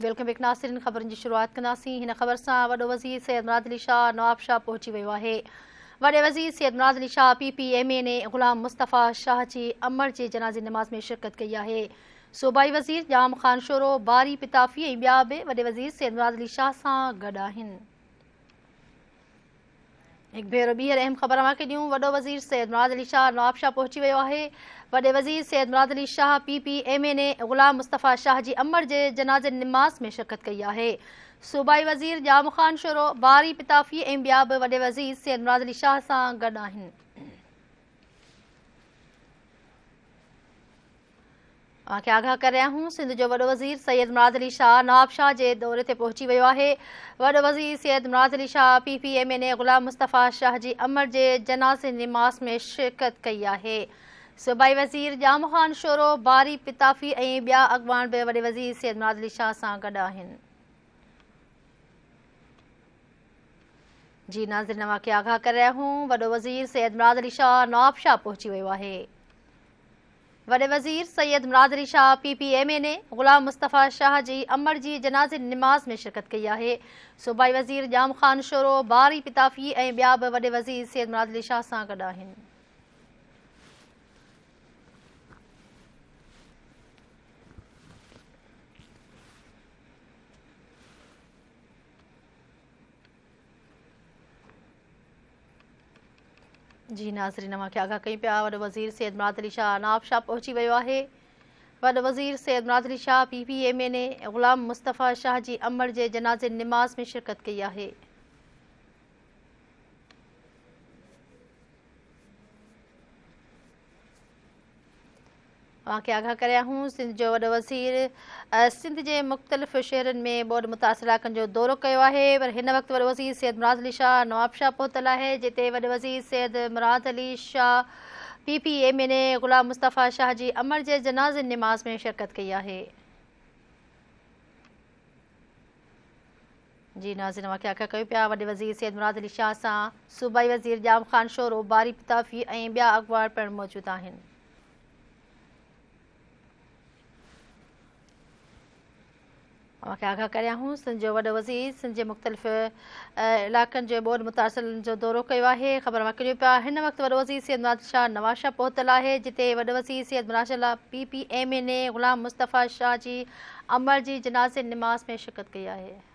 Welcome back नासिरिन। ख़बरनि जी शुरूआत कंदासीं। हिन ख़बर सां वॾो वज़ीर सैयद मुराद अली शाह नवाब शाह पहुची वियो आहे। वॾे वज़ीर सैयद मुराद अली शाह PPMA ने ग़ुलाम मुस्तफ़ा शाह जी अमर जे जनाज़े नमाज़ में शिरकत कई आहे। सूबाई वज़ीर जाम ख़ान शोरो बारी पिताफ़ी ऐं ॿिया बि वॾे वज़ीर सैयद मुराद अली शाह सां गॾु आहिनि। एक भेरो ॿीहर अहम ख़बर अव्हांखे ॾियूं। वॾो वज़ीर सैयद मुराद अली शाह नवाब शाह पहुची वियो आहे। वॾे वज़ीर सैयद मुराद अली शाह PPMA ने ग़ुलाम मुस्तफ़ा शाह जी अमर जे जनाज़े नमाज़ में शिरकत कई आहे। सूबाई वज़ीर जाम ख़ान शोरो बारी पिताफ़ी ऐं ॿिया बि वॾे वज़ीर सैयद मुराद अली शाह सां गॾु आहिनि। तव्हांखे आगाह करे रहिया आहियूं, सिंध जो वॾो वज़ीर सैयद मुराद अली शाह नवाब शाह जे दौरे ते पहुची वियो आहे। वॾो वज़ीर सैयद मुराद अली शाह PPMA ने ग़ुलाम मुस्तफ़ा शाह जी अमर जे जनाज़े नमाज़ में शिरकत कई आहे। सूबाई वज़ीर जाम ख़ान शोरो बारी पिताफ़ी ऐं ॿिया अॻवान बि वॾे वज़ीर सैयद मुराद अली शाह सां गॾु आहिनि। जी नाज़रीन, तव्हांखे आगाह करे रहिया आहियूं, वॾो वज़ीर सैयद मुराद अली शाह नवाब शाह पहुची वियो आहे। वॾे वज़ीर सैयद मुराद अली शाह PPMA ने ग़ुलाम मुस्तफ़ा शाह जी अमर जी जनाज़े नमाज़ में शिरकत कई आहे। सूबाई वज़ीर जाम ख़ान शोरो बारी पिताफ़ी ऐं ॿिया बि वॾे वज़ीर सैयद मुराद अली शाह सां गॾु आहिनि। जी नाज़रीन, तव्हांखे आगाह कई पिया, वॾो वज़ीर सैयद मुराद अली शाह नवाब शाह पहुची वियो आहे। वॾो वज़ीर सैयद मुराद अली शाह PPMA ने ग़ुलाम मुस्तफ़ा शाह जी अमर जे जनाज़े नमाज़ में शिरकत कई आहे। तव्हांखे आगाह करे रहिया आहियूं, सिंध जो वॾो वज़ीर सिंध जे मुख़्तलिफ़ शहरनि में ॿोॾि मुतासिर इलाइक़नि जो दौरो कयो आहे। पर हिन वक़्तु वॾो वज़ीर सैयद मुराद अली शाह नवाब शाह पहुतल आहे, जिते वॾे वज़ीर सैयद मुराद अली शाह PPMA ने ग़ुलाम मुस्तफ़ा शाह जी अमर जे जनाज़े नमाज़ में शिरकत कई आहे। जी नाज़रीन, तव्हांखे आगाह कयो पिया, वॾे वज़ीर सैयद मुराद अली शाह सां सूबाई वज़ीर जाम ख़ान शोरो बारी पिताफ़ी ऐं ॿिया अॻवान पिणु मौजूदु आहिनि। तव्हांखे आगाह करे रहिया आहियूं, सिंध जो वॾो वज़ीर सिंध जे मुख़्तलिफ़ इलाइक़नि जे ॿोॾि मुतासिरनि जो दौरो कयो आहे। ख़बर मोकिलियो पिया, हिन वक़्तु वॾो वज़ीर सैयद मुराद शाह नवाब शाह पहुतल आहे, जिते वॾो वज़ीर सैयद मुराद शाह PPMA ने ग़ुलाम मुस्तफ़ा शाह जी अमर जी जनाज़े नमाज़ में शिरकत कई आहे।